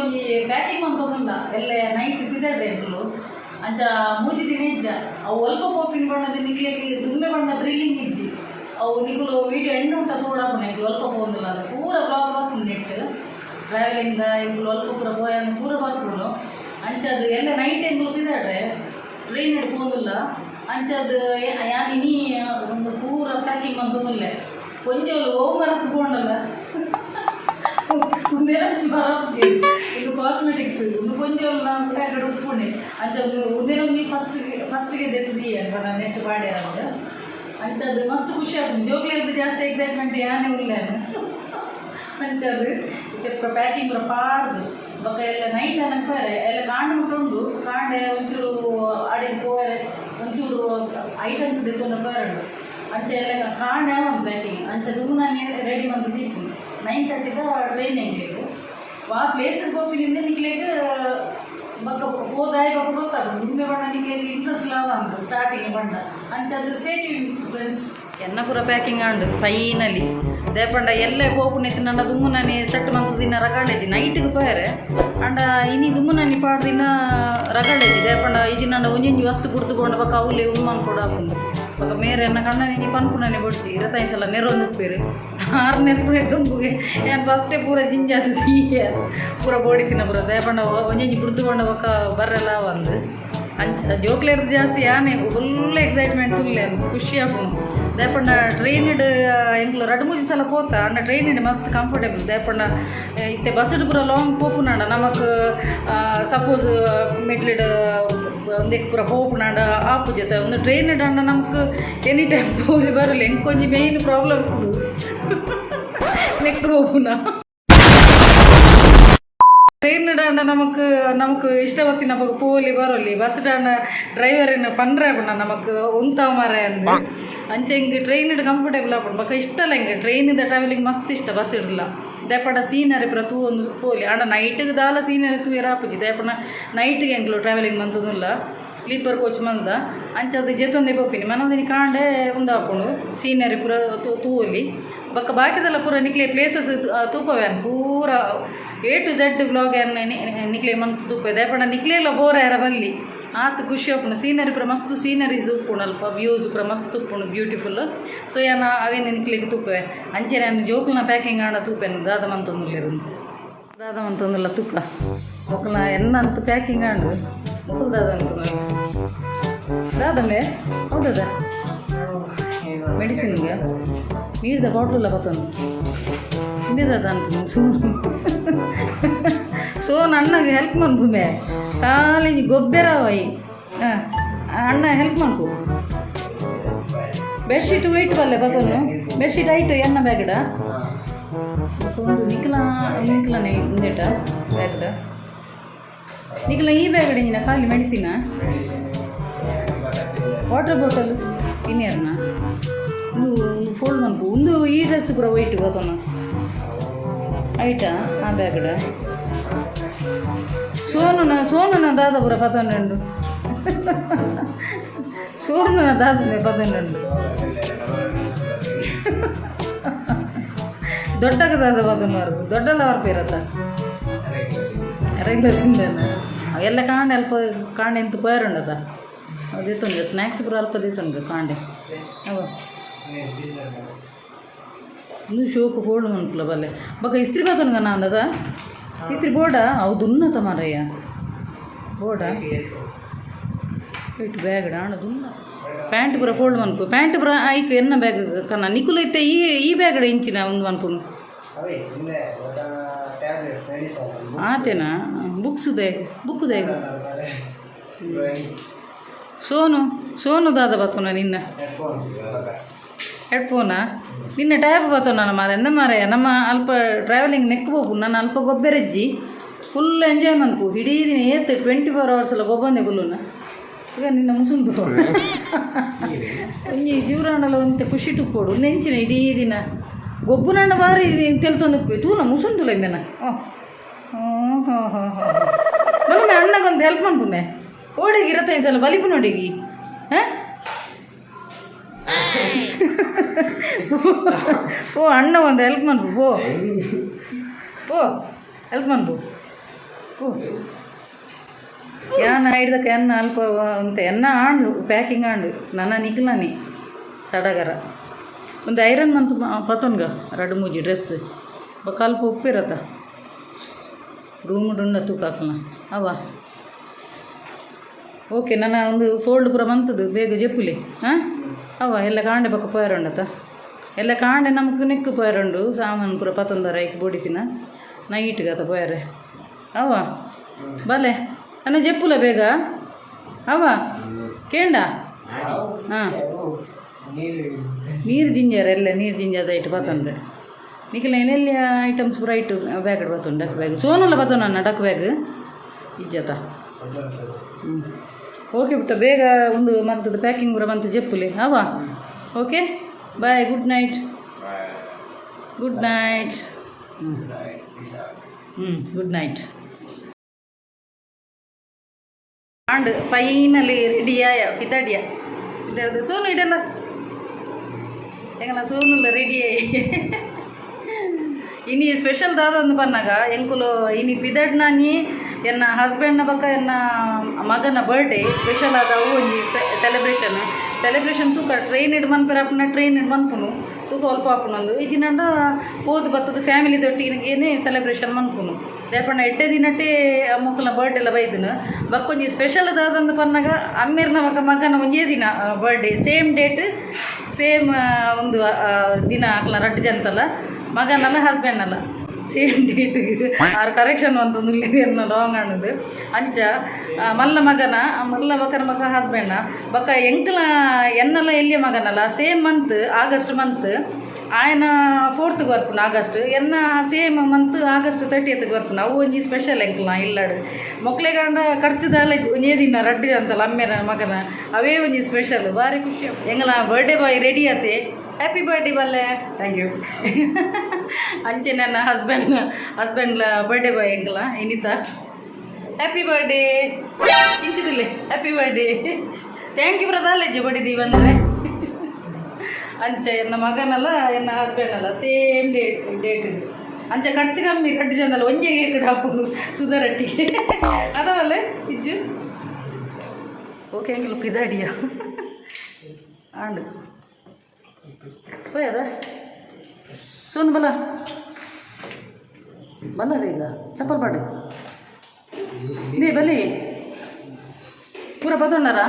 ಒಂಜಿ ಪ್ಯಾಕಿಂಗ್ ಮಂತೊಂದುಂಡ ಎಲ್ಲೆ ನೈಟ್ ಬಿದ್ದಾಡ್ರೆ ಎಂಕ್ಲು ಅಂಚ ಮೂಜಿ ದಿನ ಇಜ್ಜ ಅವು ಅಲ್ಪ ಪೋಪಿನ ಬಣ್ಣದ ನಿಕ್ಲೆಗೆ ದುಮ್ಮೆ ಬಣ್ಣ ಥ್ರಿಲ್ಲಿಂಗ್ ಇಜ್ಜಿ ಅವು ನಿಕುಲು ವೀಡಿಯೋ ಎಂಡು ಉಂಟ ತೋಡಾಪುನ ಎಂಕ್ಲು ಅಲ್ಪ ಪೋಂದಿಲ್ಲ ಅದು ಪೂರ ಬ್ಲಾಗ್ ಬರ್ಪುಂಡು ನೆಟ್ ಟ್ರಾವೆಲಿಂಗ್ ಎಂಕ್ಲು ಅಲ್ಪ ಪೂರ ಪೋಯನ್ನು ಪೂರ ಬರ್ಪುಂಡು ಅಂಚದು ಎಲ್ಲ ನೈಟ್ ಎಂಕ್ಲು ಬಿದ್ದಾಡ್ರೆ ಟ್ರೈನ್ ಹಿಡ್ ಪೋಂದಿಲ್ಲ ಅಂಚದು ಯಾನಿ ನೀ ಒಂದು ಪೂರ ಪ್ಯಾಕಿಂಗ್ ಮಂತೊಂದುಲ್ಲೆ ಕೊಂಚಲು ಓ ಮರತ್ತು ತಗೊಂಡಲ್ಲ ಒಂದೇ ಮರಕ್ಕೆ ಒಂದು ಕಾಸ್ಮೆಟಿಕ್ಸ್ ಒಂದು ಕೊಂಚಲು ನಾವು ಕಡೆ ಉಪ್ಪುಣೆ ಅಂಚದು ಒಂದೇನೊಂದು ಫಸ್ಟಿಗೆ ದೆತ್ತದಿ ಅಂತ ನಾನು ನೆಟ್ ಪಾಡ್ಯಾರ ಅಂಚದು ಮಸ್ತ್ ಖುಷಿ ಆಗ್ತದೆ ಜೋಕ್ಲೇದು ಜಾಸ್ತಿ ಎಕ್ಸೈಟ್ಮೆಂಟ್ ಯಾನೇ ಇಲ್ಲ ಅಂಚದು ಪ್ಯಾಕಿಂಗ್ ಪಾಡ್ದು ಬೊಕ್ಕ ಎಲ್ಲ ನೈಟ್ ಅನ್ನಕ್ತಾರೆ ಎಲ್ಲ ಕಾಂಡು ಮುಟ್ಟುಂಡು ಕಾಂಡೆ ಒಂಚೂರು ಅಡಿಗೆ ಪೋರೆ ಒಂಚೂರು ಐಟಮ್ಸ್ ತೆಗೊಂಡು ಪೇರಂಡು ಅಂಚ ಎಲ್ಲ ಕಾಂಡೆ ಒಂದು ಪ್ಯಾಕಿಂಗ್ ಅಂಚ ನಾನು ರೆಡಿ ಬಂದು ತಿಪ್ಪು 9:30 ಟ್ರೈನ್ ಎಂಗ್ಲಿಗೆ ಆ ಪ್ಲೇಸಿಗೆ ಹೋಗ್ಬಿನಿಂದ ನಿಕ್ಲಿಗೆ ಬಕ್ಕ ಹೋದಾಯ ಬಕ್ಕ ಗೊತ್ತಾಗ ನಿಂಬೆ ಬಣ್ಣ ನಿಕ್ಲಿಗೆ ಇಂಟ್ರೆಸ್ಟ್ ಲಾವ ಅಂತ ಸ್ಟಾರ್ಟಿಂಗ್ ಬಣ್ಣ ಅಂಚದು ಸ್ಟೇಟ್ ಫ್ರೆಂಡ್ಸ್ ಎನ್ನ ಪೂರ ಪ್ಯಾಕಿಂಗ್ ಆಂಡು ಫೈನಲಿ ದೇಪಂಡ ಎಲ್ಲೇ ಹೋಗ್ಬಿಟ್ಟು ನನ್ನ ದುಮ್ಮುನಾನಿ ಸೆಟ್ ಮಂತ್ ದಿನ ರಗಾಡೇಜಿ ನೈಟ್ಗೆ ಪೇರೆ ಅಂಡ ಇನಿ ದುಮ್ಮುನಾನಿ ಪಾಡು ದಿನ ರಗಾಡೇಜಿ ದೇಪಂಡ ಇದು ನನ್ನ ಒಂಜಿ ವಸ್ತು ಕುಡ್ದುಕೊಂಡು ಬಕ್ಕ ಅವಲಿ ಉಮ್ಮನ್ ಕೂಡ ಹಾಕೊಂಡು ಬಕ್ಕ ಮೇರೆ ಎನ್ನ ಕಣ್ಣನಿ ಪನ್ಪುನಾನೆ ಬಡ್ಸಿ ಇರತ್ತಾಯಿಸಲ್ಲ ನೆರೊಂದು ಉಪ್ಪೇರು 6ನೇ ದುಂಬುಗೆ ಏನು ಫಸ್ಟೇ ಪೂರ ಜಿಂಜಾದ ತೀಯ ಪೂರ ಬೋಡಿತಿನ ಪೂರ ದೇಪಂಡ ಒಂಜಿ ಕುಡ್ದುಕೊಂಡು ಬಕ್ಕ ಬರ್ರೆಲ್ಲ ಒಂದು ಅಂಚ ಜೋಕ್ಲೇರ್ ಜಾಸ್ತಿ ಯಾನೆ ಫುಲ್ ಎಕ್ಸೈಟ್ಮೆಂಟ್ ಫುಲ್ ಖುಷಿ ಆಗ್ಬೋದು ದೇಪಂಡ ಟ್ರೈನ್ಡ್ ಎಂಕ್ಲು 2-3 ಸಲ ಪೋತ ಅಂಡ ಟ್ರೈನ್ಡ್ ಮಸ್ತ್ ಕಂಫರ್ಟೇಬಲ್ ದೇಪಂಡ ಇತ್ತೆ ಬಸ್ಡ್ ಪೂರ ಲಾಂಗ್ ಪೋಪುನಾಂಡ ನಮಕ್ ಸಪೋಸ್ ಮಿಡ್ಲಿಡ್ ಒಂದಕ್ಕೆ ಪೂರ ಪೋಪುನಾಂಡ ಆಪು ಜೊತೆ ಒಂದು ಟ್ರೈನ್ಡ್ ಅಂಡ ನಮಕ್ ಎನಿ ಟೈಮ್ ಪೋಲಿ ಬರಲಿ ಎಂಕ್ ಕೊಂಚ ಮೇಯ್ನ್ ಪ್ರಾಬ್ಲಮ್ ನೆಕ್ ಪೋಪುನ ಟ್ರೈನ್ ದಾಂಡ ನಮಕ್ ಇಷ್ಟವತ್ತಿನ ಪೋಲಿ ಬರೋಲಿ ಬಸ್ ದಾಂಡ ಡ್ರೈವರಿನ ಪಂಡ್ರೆ ಆಪುಂಡ ನಮಕ್ ಉಂತಾವ ಮಾರ ಅಂದು ಅಂಚೆ ಹಿಂಗೆ ಟ್ರೈನ್ ಕಂಫರ್ಟೇಬಲ್ ಆಪುಂಡು ಬಕ್ಕ ಇಷ್ಟಲ್ಲ ಹಿಂಗೆ ಟ್ರೈನಿಂದ ಟ್ರಾವೆಲಿಂಗ್ ಮಸ್ತ್ ಇಷ್ಟ ಬಸ್ ಇಡಲ್ಲ ದೇಪಡ ಸೀನರಿ ಪುರ ತೂ ಒಂದು ಪೋಲಿ ಆಂಡ ನೈಟ್ಗೆ ದಾಲ ಸೀನರಿ ತೂ ಆಪುಜಿ ದೇಪಡ ನೈಟ್ಗೆ ಎಂಕ್ಲು ಟ್ರಾವೆಲಿಂಗ್ ಮಂತದಿಲ್ಲ ಸ್ಲೀಪರ್ ಕೋಚ್ ಮಂದ ಅಂಚದು ಜೆತ್ತೊಂದೇ ಪೋಪಿನಿ ಮನೊಂದಿನಿ ಕಾಂಡೆ ಉಂದು ಆಪುಂಡು ಸೀನರಿ ಪೂರ ತೂವಲ್ಲಿ ಬಕ್ಕ ಬಾಕಿದೆಲ್ಲ ಪೂರ ನಿಕ್ಲೆ ಪ್ಲೇಸಸ್ ತೂಪವ್ಯಾನ್ ಪೂರ A to Z ವ್ಲಾಗ್ ನಿಕ್ಲೆ ಮಂತ್ ತೂಪ ದೇಪಂಡ ನಿಕ್ಲೆಲ್ಲ ಬೋರ ಯಾರ ಬಲ್ಲಿ ಆತು ಖುಷಿ ಆಪುಂಡು ಸೀನರಿ ಪೂರ ಮಸ್ತ್ ಸೀನರೀಸ್ ಉಪ್ಪುಂಡು ಅಲ್ಪ ವ್ಯೂಸ್ ಪೂರ ಮಸ್ತ್ ಉಪ್ಪುಂಡು ಬ್ಯೂಟಿಫುಲ್ ಸೊ ಯಾನ ಅವೇನು ನಿಕ್ಲೆಗೆ ತೂಪವೆ ಅಂಚೆ ನಾನು ಜೋಕುಲ್ನ ಪ್ಯಾಕಿಂಗ್ ಆಂಡ ತೂಪೇನು ದಾದ ಮಂತೊಂದುಲ್ಲ ತೂಕ ಮೊಕ್ಕಲ್ನ ಎನ್ನ ಅಂತ ಪ್ಯಾಕಿಂಗ್ ಆಂಡು ಮೊಕ್ಕಲ್ ದಾದ ಅಂತ ದಾದಮೆ ಹೌದದ ಮೆಡಿಸಿನ್ಗೆ ನೀರ್ದ ಬಾಟ್ಲಲ್ಲ ಬತ್ತೊಂದು ಹಿಂದಿದ ಅನ್ಕೊಂಡು ಸೊ ನನ್ನಗೆ ಹೆಲ್ಪ್ ಮಾಡ್ಬುಮೆ ಕಾಲಿಂಜಿ ಗೊಬ್ಬೆರವೈ ಅಣ್ಣ ಹೆಲ್ಪ್ ಮಾಡ್ಕು ಬೆಡ್ಶೀಟ್ ವೈಟ್ ಬಲ್ಲೆ ಬತ್ತೊಂದು ಬೆಡ್ಶೀಟ್ ಐಟ್ ಎನ್ನ ಬ್ಯಾಗಡ ಒಂದು ನಿಖಲನೇ ಮುಂದೆಟ ಬ್ಯಾಗಡ ನಿಖಲ ಈ ಬ್ಯಾಗಡ ನಿನ್ನ ಖಾಲಿ ಮೆಡಿಸಿನ ವಾಟರ್ ಬಾಟಲ್ ಇನ್ನೇರ್ನ ಒಂದು ಫೋಲ್ಡ್ ಮಾಡ್ಕು ಒಂದು ಈ ಡ್ರೆಸ್ ಪೂರ ವೈಟ್ ಬತ್ತೊನ್ನ ಐಟಾ ಆ ಬ್ಯಾಗಡ ಸೋನುನ ದಾದ ಪೂರ 11 ಸೋನುನ ದಾದ 11 ದೊಡ್ಡಗ ದಾದ 11 ದೊಡ್ಡಲ್ಲ ವರ್ಪೇರತ್ತ ರೆಗ್ಯುಲರ್ ಎಲ್ಲ ಕಾಂಡೆ ಅಲ್ಪ ಕಾಂಡೆ ಎಂತ ಪೇರುಂಡದ ಅದಿತ್ತೊಂದು ಸ್ನ್ಯಾಕ್ಸ್ ಪೂರ ಅಲ್ಪ ದಿತ್ತೊಂದು ಕಾಂಡೆ ಅವ ಇನ್ನೂ ಶೋಕು ಫೋಲ್ಡ್ ಮನ್ಪುಲ ಬಲ್ಲೆ ಬಕ್ಕ ಇಸ್ತ್ರಿ ಬತ್ತೊನ್ಗ ನಾಂದದ ಇಸ್ತ್ರಿ ಬೋರ್ಡ ಹೌದು ಉನ್ನತ ಮಾರಯ್ಯ ಬೋರ್ಡ ಇಟ್ಟು ಬ್ಯಾಗಡ ಅಣ್ಣದುನ್ನ ಪ್ಯಾಂಟ್ ಪೂರ ಫೋಲ್ಡ್ ಮನ್ಪು ಪ್ಯಾಂಟ್ ಪೂರ ಐಕ್ ಎನ್ನ ಬ್ಯಾಗ್ ಕನ್ನ ನಿಕುಲ ಇತ್ತೆ ಈ ಬ್ಯಾಗಡ ಇಂಚಿನ ಒಂದು ಮನ್ಪುನು ಆತೇನಾ ಬುಕ್ದೇ ಸೋನು ದಾದ ಬತ್ತೋನ ನಿನ್ನ ಹೆಡ್ಫೋನಾ ನಿನ್ನೆ ಟ್ಯಾಬ್ ಬತ್ತೋ ನನ್ನ ಮಾರ ಎಂದ ಮಾರಯ್ಯ ನಮ್ಮ ಅಲ್ಪ ಟ್ರಾವೆಲಿಂಗ್ ನೆಕ್ ಹೋಗು ನಾನು ಅಲ್ಪ ಗೊಬ್ಬೆರಜ್ಜಿ ಫುಲ್ ಎಂಜಾಯ್ ಮನ್ಕು ಇಡೀ ದಿನ 24 hours ಎಲ್ಲ ಗೊಬ್ಬಂದೆ ಫುಲ್ಲುನ ಈಗ ನಿನ್ನ ಮುಸುಂದು ಒಂಜಿ ಜೀವರಾಂಡಲ ಒಂತೆ ಖುಷಿ ಟುಕ್ಕೋಡು ನೆಂಚಿನ ಇಡೀ ದಿನ ಗೊಬ್ಬುನಾಂಡ ಬಾರಿ ತೆಲ್ತೊಂದು ತೂಲ ಮುಸುಂದುಲ ಮೇನ ನಮ್ಮ ಅಣ್ಣಗೊಂದು ಹೆಲ್ಪ್ ಮಾಡ್ಬುಮೆ ಓಡಿಗೆ ಇರತ್ತೈದು ಸಲ ಬಲಿಪು ನೋಡಿಗಿ ಹಾಂ ಓ ಅಣ್ಣ ಒಂದು ಹೆಲ್ಪ್ ಮಾಡ್ಬು ಓ ಹೆಲ್ಪ್ ಮಾಡ್ಬು ಕ್ಯಾನ್ ಹಿಡ್ದಕ್ಕೆ ಎನ್ನ ಅಲ್ಪ ಅಂತ ಎನ್ನ ಆಂಡು ಪ್ಯಾಕಿಂಗ್ ಆಂಡು ನನ್ನ ನಿಕ್ಲಾನಿ ಸಡಗರ ಒಂದು ಐರನ್ ಮಂತ್ ಪತೊನ್ಗ 2-3 ಡ್ರೆಸ್ ಕಲ್ಪ ಉಪ್ಪಿರತ್ತ ರೂಮ್ ಡುಂಡ ತೂಕಾಕಲ್ಲ ಅವ ಓಕೆ ನನ್ನ ಒಂದು ಫೋಲ್ಡ್ ಪೂರ ಮಂತದ್ದು ಬೇಗ ಜೆಪ್ಪುಲಿ ಹಾಂ ಅವ ಎಲ್ಲ ಕಾಂಡೆ ಬಕ್ಕ ಪೋಯರುಂಡತ್ತ ಎಲ್ಲ ಕಾಂಡೆ ನಮ್ಗೆ ನೆಕ್ಕು ಪೋಯರುಂಡು ಸಾಮಾನು ಪೂರ 11 ಐಕ್ ಬೋಡಿತಿನ ನೈಟ್ಗತ್ತ ಪೋಯರೆ ಅವ ಬಲೆ ನನ್ನ ಜೆಪ್ಪುಲ ಬೇಗ ಅವ ಕೇಂಡ ಹಾಂ ನೀರು ಜಿಂಜರ್ ಎಲ್ಲ ನೀರು ಜಿಂಜದ ಇಟ್ಟು ಬತ್ತಂದ್ರೆ ನಿಖಿಲ ಎಲ್ಲಿ ಐಟಮ್ಸ್ ಪೂರ ಇಟ್ಟು ಬ್ಯಾಗ್ ಬತ್ತುಂಡು ಡಕ್ ಬ್ಯಾಗ್ ಸೋನಲ್ಲ ಬತ್ತೋ ನನ್ನ ಡಕ್ ಬ್ಯಾಗ್ ಇಜ್ಜತ ಓಕೆ ಬಿಟ್ಟ ಬೇಗ ಒಂದು ಮಂತದ ಪ್ಯಾಕಿಂಗ್ ಪೂರ ಮಂತ್ ಜೆಪ್ಪುಲಿ ಅವ okay bye good night good night good night and finally ರೆಡಿಯಾಯ ಪಿತಾಡಿಯ ಇದು ಸೋನು ಇಡಲ್ಲ ಹೆಂಗಲ್ಲ ಸೋನುಲ್ಲ ರೆಡಿಯಾಯಿ ಇನಿ ಸ್ಪೆಷಲ್ ದಾದೊಂದು ಪನ್ನಾಗ ಎಂಕುಲು ಇನಿ ಪಿದಡ್ ನಾನಿ ಎನ್ನ ಹಸ್ಬೆಂಡ್ನ ಬಕ್ಕ ಎನ್ನ ಮಗನ ಬರ್ಡೇ ಸ್ಪೆಷಲ್ ಆದ ಅವು ಒಂಜಿ ಸೆಲೆಬ್ರೇಷನ್ ತೂಕ ಟ್ರೈನ್ ಇಡ್ ಮನ್ಪೆರಪ್ಪನ ಟ್ರೈನ್ ಇಡ್ ಮನ್ಪುನು ತೂಕ ಅಲ್ಪ ಹಾಪುನೊಂದು ಈ ದಿನ ಹೋದ್ ಬತ್ತದ ಫ್ಯಾಮಿಲಿದೊಟ್ಟಿಗೇನೆ ಸೆಲೆಬ್ರೇಷನ್ ಮನ್ಪುನು ದೇಪಣ್ಣ ಎಡ್ಡೆ ದಿನಟ್ಟೆ ಮಕ್ಕಳ ಬರ್ಡೇ ಎಲ್ಲ ಬೈದನು ಬಕ್ಕೊಂಜಿ ಸ್ಪೆಷಲ್ ಅದಾದಂದು ಪನ್ನಾಗ ಅಮ್ಮೀರ್ನ ಮಗನ ಒಂಜೇ ದಿನ ಬರ್ಡೇ ಸೇಮ್ ಡೇಟ್ ಸೇಮ್ ಒಂದು ದಿನ ಹಾಕ್ಲ ರಡ್ಡು ಜಂತಲ್ಲ ಮಗನಲ್ಲ ಹಸ್ಬೆಂಡ್ ಅಲ್ಲ ಸೇಮ್ ಡೇಟ್ ಆರು ಕರೆಕ್ಷನ್ ಒಂದು ಎನ್ನ ಲಾಂಗ್ ಅನ್ನೋದು ಅಂಚ ಮಲ್ಲ ಮಗನ ಮಗ ಹಸ್ಬೆಂಡ ಬಕ್ಕ ಎಂಕಲ ಎನ್ನಲ್ಲ ಎಲ್ಲಿಯ ಮಗನಲ್ಲ ಸೇಮ್ ಮಂತ್ ಆಗಸ್ಟ್ ಮಂತ್ ఆయన 4th ಬರ್ಪುನ ಆಗಸ್ಟ್ ಎನ್ನ ಸೇಮ್ ಮಂತ್ ಆಗಸ್ಟ್ 30th ಬರ್ಪುನ ಅವು ಒಂಜಿ ಸ್ಪೆಷಲ್ ಎಂಕ್ಲ ಇಲ್ಲಾಡು ಮೊಕ್ಲೆಗಂಡ ಖರ್ಚುದಾಲ ಒಂಜೇ ದಿನ ರಡ್ಡಿ ಅಂತಲ್ಲ ಅಮ್ಮೆನ ಮಗನ ಅವೇ ಒಂಜಿ ಸ್ಪೆಷಲ್ ಭಾರಿ ಖುಷಿ ಎಂಗಲ ಬರ್ಡೇ ಬಾಯ್ ರೆಡಿ ಆತೆ ಹ್ಯಾಪಿ ಬರ್ಡೇ ಬಲ್ಲೆ ಥ್ಯಾಂಕ್ ಯು ಅಂಚೆ ನನ್ನ ಹಸ್ಬೆಂಡ್ಲ ಬರ್ಡೇ ಬಾಯ್ ಎಂಕಲ ಇನಿತ ಹ್ಯಾಪಿ ಬರ್ಡೇ ಇಂಚಿದಿಲ್ಲ happy birthday thank you brother ಬಡಿದೀವಿ ಬಂದರೆ ಅಂಚ ಎನ್ನ ಮಗನಲ್ಲ ಎನ್ನ ಹಸ್ಬೆಂಡ್ ಅಲ್ಲ ಸೇಮ್ ಡೇಟ್ ಇದು ಅಂಚ ಖರ್ಚು ಕಮ್ಮಿ ಕಡ್ಡಿ ಜನಲ್ಲ ಒಂಜೆ ಕೇಕ್ ಹಾಕೊಂಡು ಸುಧಾರಟ್ಟಿಗೆ ಅದವಲ್ಲ ಇಜ್ಜು ಓಕೆ ಹಂಗಿಲ್ಲ ಪಿದಾಡಿಯ ಆಂಡು ಹೋಯದ ಸೋನು ಬಲ ಬೇಗ ಚಪ್ಪಲ್ ಪಾಡು ದೇ ಬಲಿ ಪೂರ ಪತೊಂಡಾರ